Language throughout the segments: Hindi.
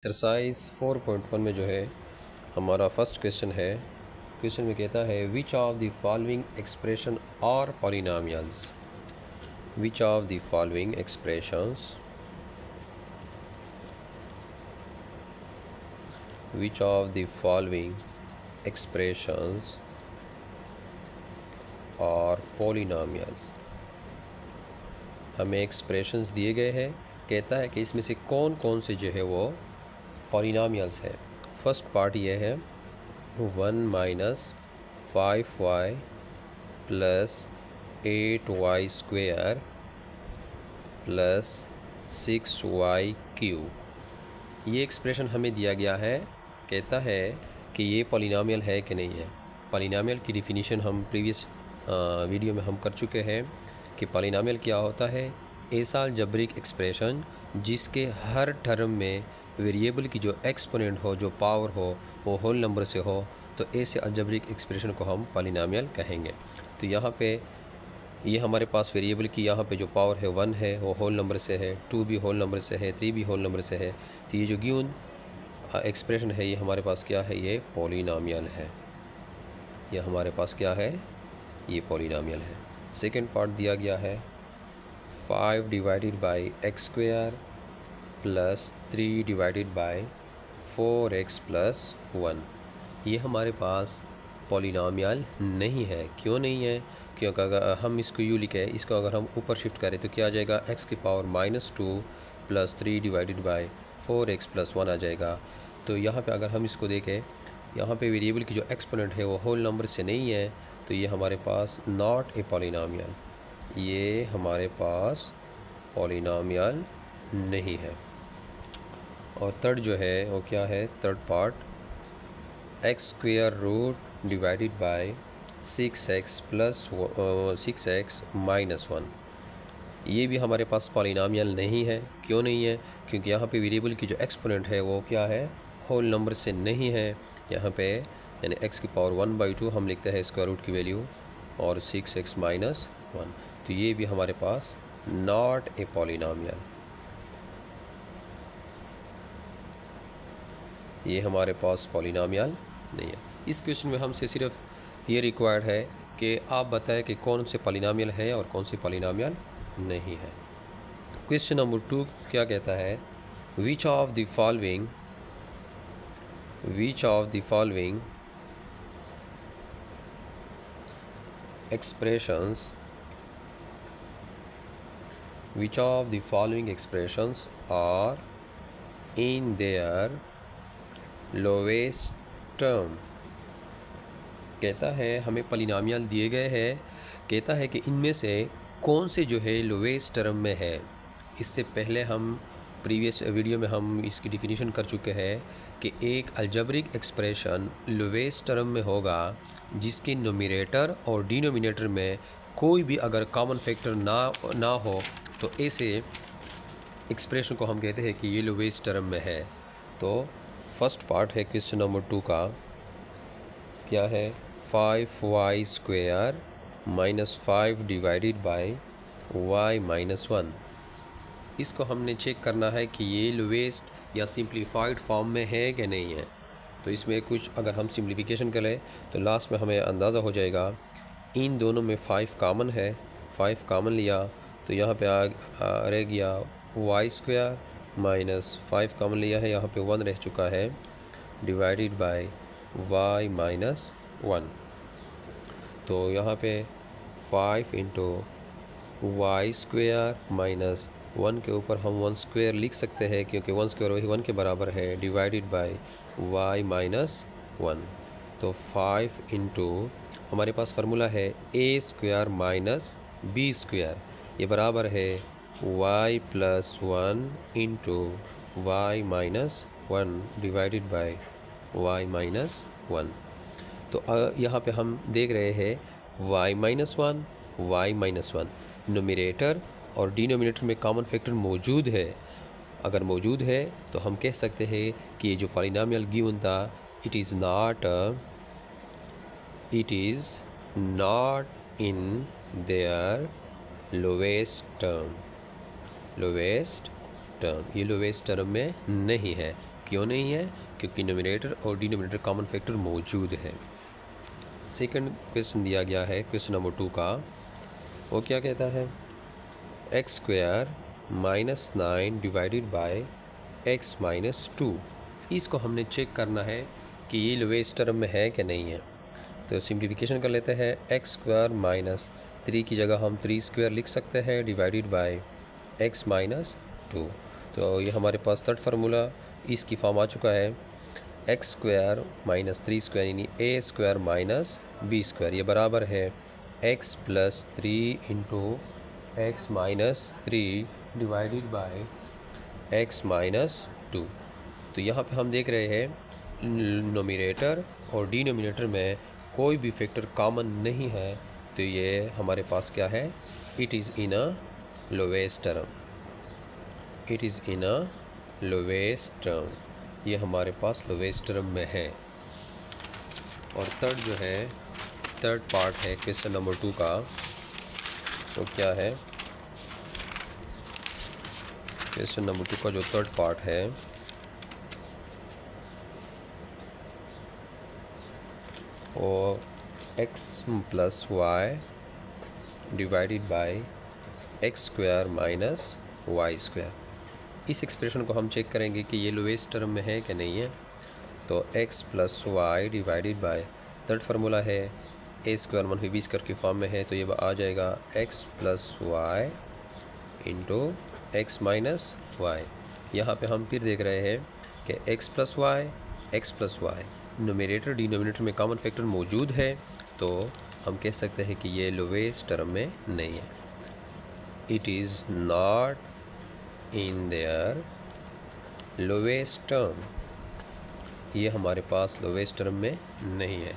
एक्सरसाइज 4.1 में जो है हमारा फर्स्ट क्वेश्चन है। क्वेश्चन में कहता है which of the following expression are polynomials. Which of the following expressions which of the following expressions are polynomials। हमें एक्सप्रेशंस दिए गए हैं, कहता है कि इसमें से कौन कौन से जो है वो पॉलिनोमियल्स है। फर्स्ट पार्ट ये है 1 minus 5y plus 8y square plus 6y cube. ये एक्सप्रेशन हमें दिया गया है, कहता है कि ये पॉलिनोमियल है कि नहीं है। पॉलिनोमियल की डिफिनीशन हम प्रीवियस वीडियो में हम कर चुके हैं कि पॉलिनोमियल क्या होता है। ऐसा अलजेब्रिक एक्सप्रेशन जिसके हर टर्म में वेरिएबल की जो एक्सपोनेंट हो, जो पावर हो, वो होल नंबर से हो, तो ऐसे अलजेब्रिक एक्सप्रेशन को हम पॉलिनोमियल कहेंगे। तो यहाँ पे ये हमारे पास वेरिएबल की यहाँ पे जो पावर है 1 है, वो होल नंबर से है, 2 भी होल नंबर से है, 3 भी होल नंबर से है। तो ये जो गिवन एक्सप्रेशन है ये हमारे पास क्या है, ये पॉलिनोमियल है। ये हमारे पास क्या है, ये पॉलिनोमियल है। सेकंड पार्ट दिया गया है 5 divided by x square plus 3 divided by 4x plus 1। ये हमारे पास पॉलिनोमियल नहीं है। क्यों नहीं है? क्योंकि अगर हम इसको यूँ लिखें, इसको अगर हम ऊपर शिफ्ट करें तो क्या आ जाएगा, x की power -2 plus 3 divided by 4x plus 1 आ जाएगा। तो यहाँ पे अगर हम इसको देखें, यहाँ पे वेरिएबल की जो एक्सपोनेंट है वो होल नंबर से नहीं है, तो ये हमारे पास नॉट ए पॉलिनोमियल, ये हमारे पास पॉलिनोमियल नहीं है। और थर्ड जो है वो क्या है, third part x square root divided by 6x plus 6x minus 1। ये भी हमारे पास पॉलिनोमियल नहीं है। क्यों नहीं है? क्योंकि यहाँ पे वेरिएबल की जो एक्सपोनेंट है वो क्या है, होल नंबर से नहीं है। यहाँ पे यानी x की पावर 1/2 हम लिखते हैं स्क्वायर रूट की वैल्यू, और 6x माइनस 1। तो ये भी हमारे पास नॉट ए पॉलिनोमियल, ये हमारे पास पॉलिनोमियल नहीं है। इस क्वेश्चन में हमसे सिर्फ ये रिक्वायर्ड है कि आप बताएं कि कौन से पॉलिनोमियल है और कौन से पॉलिनोमियल नहीं है। क्वेश्चन नंबर 2 क्या कहता है, which of the following expressions are in their lowest term। कहता है हमें पॉलिनोमियल दिए गए हैं, कहता है कि इनमें से कौन से जो है लोवेस्ट टर्म में है। इससे पहले हम प्रीवियस वीडियो में हम इसकी डिफिनीशन कर चुके हैं कि एक अलजेब्रिक एक्सप्रेशन लोवेस्ट टर्म में होगा जिसके नोमिनेटर और डिनोमिनेटर में कोई भी अगर कॉमन फैक्टर ना हो, तो ऐसे एक्सप्रेशन को हम कहते हैं कि ये लोवेस्ट टर्म में है। तो फर्स्ट पार्ट है क्वेश्चन नंबर 2 का, क्या है, 5y square minus 5 divided by y minus 1। इसको हमने चेक करना है कि ये लोवेस्ट या सिंप्लीफाइड फॉर्म में है कि नहीं है। तो इसमें कुछ अगर हम सिंप्लीफिकेशन करें तो लास्ट में हमें अंदाज़ा हो जाएगा। इन दोनों में 5 कॉमन है, 5 कॉमन लिया तो यहाँ पे रह गया y स्क्वायर माइनस 5 कॉमन लिया है, यहाँ पे 1 रह चुका है, डिवाइडेड बाय y माइनस 1। तो यहाँ पे 5 इंटू वाई स्क्वायर माइनस 1 के ऊपर हम 1 स्क्वायर लिख सकते हैं, क्योंकि 1 स्क्वायर वही 1 के बराबर है, डिवाइडेड बाय y माइनस 1। तो 5 इंटू हमारे पास फार्मूला है a square minus b square, ये बराबर है y plus 1 into y minus 1 divided by y minus 1। तो यहाँ पे हम देख रहे हैं y माइनस 1 नोमिनेटर और डिनोमिनेटर में कॉमन फैक्टर मौजूद है। अगर मौजूद है तो हम कह सकते हैं कि ये जो पॉलिनोमियल गिवन था, it is not in their lowest term, ये लोवेस्ट टर्म में नहीं है। क्यों नहीं है? क्योंकि न्यूमरेटर और डिनोमिनेटर कॉमन फैक्टर मौजूद है। सेकंड क्वेश्चन दिया गया है क्वेश्चन नंबर 2 का, वो क्या कहता है? X square minus 9 divided by x minus 2। इसको हमने चेक करना है कि ये लोवेस्ट टर्म में है कि नहीं है। तो सिंप्लीफिकेशन कर लेते हैं। एक्स स्क्वायर माइनस 3 की जगह हम 3 स्क्वायर लिख सकते हैं डिवाइडेड बाय एक्स माइनस 2। तो ये हमारे पास थर्ड फार्मूला इसकी फॉर्म आ चुका है। एक्स स्क्वायर माइनस 3 स्क्वायर यानी ए स्क्वायर माइनस बी स्क्वायर, ये बराबर है x plus 3 into x minus 3 divided by x minus 2। तो यहाँ पे हम देख रहे हैं नोमिनेटर और डिनोमिनेटर में कोई भी फैक्टर कॉमन नहीं है, तो ये हमारे पास क्या है? It is in a lowest term. It is in a lowest term, ये हमारे पास लोवेस्ट टर्म में है। और थर्ड जो है, थर्ड पार्ट है क्वेश्चन नंबर 2 का, तो क्या है? क्वेश्चन नंबर 2 का जो थर्ड पार्ट है वो x plus y divided by x square minus y square. इस एक्सप्रेशन को हम चेक करेंगे कि ये लोवेस्ट टर्म में है कि नहीं है। तो x plus y divided by, third formula है ए स्क्वायर मनफी बी स्क्वायर की फॉर्म में है, तो ये आ जाएगा x plus y into x minus y. यहाँ पे हम फिर देख रहे हैं कि x plus y numerator denominator में कॉमन फैक्टर मौजूद है, तो हम कह सकते हैं कि ये लोवेस्ट टर्म में नहीं है। It is not in their lowest term, ये हमारे पास लोवेस्ट टर्म में नहीं है।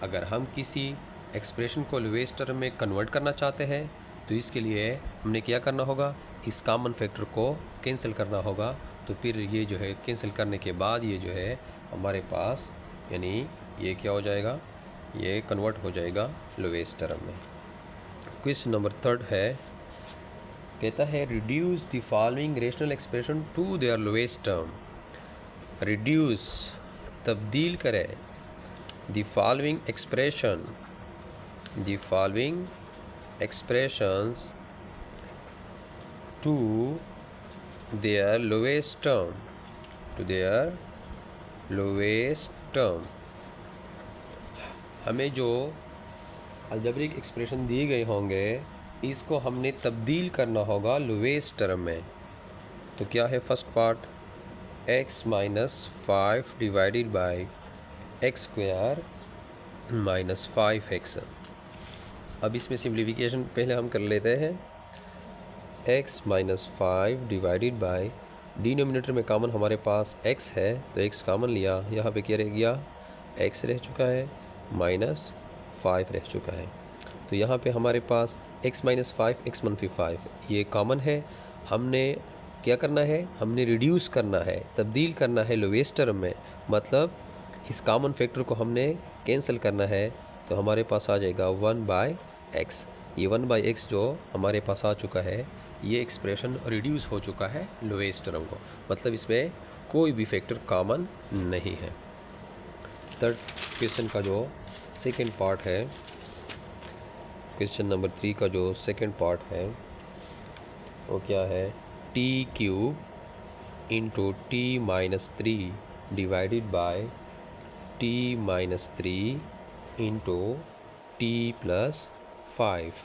अगर हम किसी एक्सप्रेशन को लोवेस्ट टर्म में कन्वर्ट करना चाहते हैं तो इसके लिए हमने क्या करना होगा? इस कॉमन फैक्टर को कैंसिल करना होगा। तो फिर ये जो है कैंसिल करने के बाद ये जो है हमारे पास, यानी ये क्या हो जाएगा? ये कन्वर्ट हो जाएगा लोवेस्ट टर्म में। क्वेश्चन नंबर 3 है, कहता है reduce the following rational expression to their lowest term. Reduce, तब्दील करें, the following expressions to their lowest term. हमें जो अलजेब्रिक एक्सप्रेशन दिए गए होंगे इसको हमने तब्दील करना होगा लोवेस्ट टर्म में। तो क्या है first part? X minus 5 divided by x square minus 5x। अब इसमें सिम्प्लीफिकेशन पहले हम कर लेते हैं। x minus 5 divided by, denominator में कॉमन हमारे पास x है तो x कॉमन लिया, यहाँ पे क्या रह गया? x रह चुका है माइनस 5 रह चुका है। तो यहाँ पे हमारे पास x माइनस 5 x मनफी 5 ये कॉमन है। हमने क्या करना है? हमने रिड्यूस करना है, तब्दील करना है लोवेस्ट टर्म में, मतलब इस कॉमन फैक्टर को हमने कैंसिल करना है। तो हमारे पास आ जाएगा 1/x। ये 1/x जो हमारे पास आ चुका है, ये एक्सप्रेशन रिड्यूस हो चुका है लोवेस्ट टर्म को, मतलब इसमें कोई भी फैक्टर कॉमन नहीं है। थर्ड क्वेश्चन का जो सेकंड पार्ट है, क्वेश्चन नंबर 3 का जो सेकंड पार्ट है वो क्या है? t³ into t minus 3 divided by t minus 3 into t plus 5।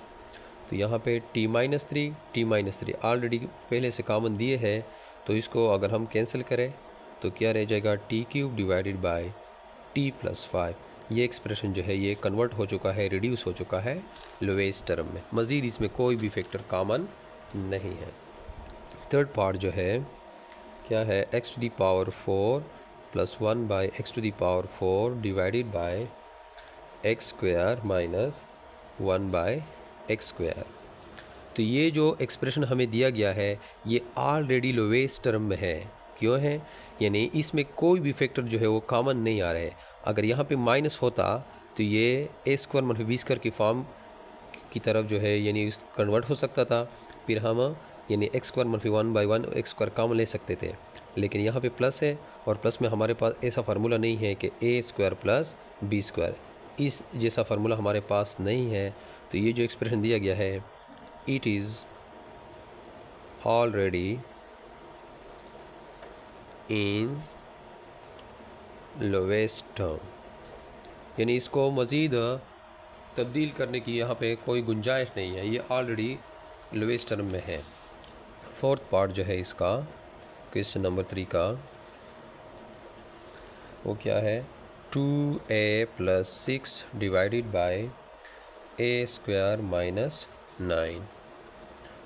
तो यहाँ पे t माइनस 3 ऑलरेडी पहले से कॉमन दिए है, तो इसको अगर हम कैंसिल करें तो क्या रह जाएगा? t³ divided by t plus 5। ये एक्सप्रेशन जो है ये कन्वर्ट हो चुका है, रिड्यूस हो चुका है लोवेस्ट टर्म में। मज़ीद इसमें कोई भी फैक्टर कॉमन नहीं है। थर्ड पार्ट जो है क्या है? x to the power 4 plus 1/x⁴ divided by x square minus 1/x²। तो ये जो एक्सप्रेशन हमें दिया गया है ये ऑलरेडी लोवेस्ट टर्म में है। क्यों है? यानी इसमें कोई भी फैक्टर जो है वो कॉमन नहीं आ रहा है। अगर यहाँ पे माइनस होता तो ये a² मनफी b² की फॉर्म की तरफ जो है यानी कन्वर्ट हो सकता था, फिर हम यानी x² मनफी 1/1 x² कॉमन ले सकते थे। लेकिन यहाँ पे प्लस है और प्लस में हमारे पास ऐसा फार्मूला नहीं है कि ए स्क्वायर प्लस बी स्क्वायर, इस जैसा फार्मूला हमारे पास नहीं है। तो ये जो एक्सप्रेशन दिया गया है, it is already in lowest term, यानी इसको मज़ीद तब्दील करने की यहाँ पे कोई गुंजाइश नहीं है, ये ऑलरेडी लोवेस्ट टर्म में है। फोर्थ पार्ट जो है इसका क्वेश्चन नंबर 3 का, वो क्या है, 2a + 6 divided by a square minus 9।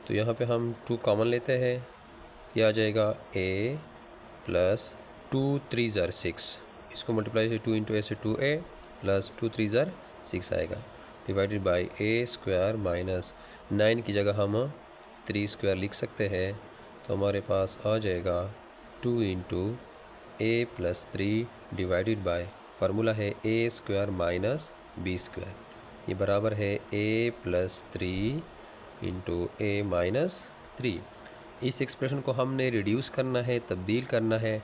तो यहाँ पे हम 2 कॉमन लेते हैं, यह आ जाएगा a + 2 3 ज़र 6, इसको मल्टीप्लाई से 2 × a से 2a + 2 3 ज़र 6 आएगा, divided by a square minus 9 की जगह हम 3 स्क्वायर लिख सकते हैं। तो हमारे पास आ जाएगा 2 × a + 3 डिवाइडेड बाय, फार्मूला है a square minus b square, ये बराबर है a + 3 × a माइनस 3। इस एक्सप्रेशन को हमने रिड्यूस करना है, तब्दील करना है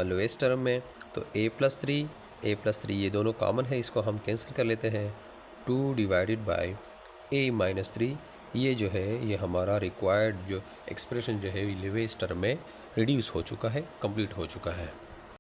लोवेस्ट टर्म में। तो a + 3 ये दोनों कॉमन है, इसको हम कैंसिल कर लेते हैं। 2 डिवाइडेड बाय a माइनस 3, ये जो है ये हमारा रिक्वायर्ड जो एक्सप्रेशन जो है लोवेस्ट टर्म में रिड्यूस हो चुका है, कंप्लीट हो चुका है।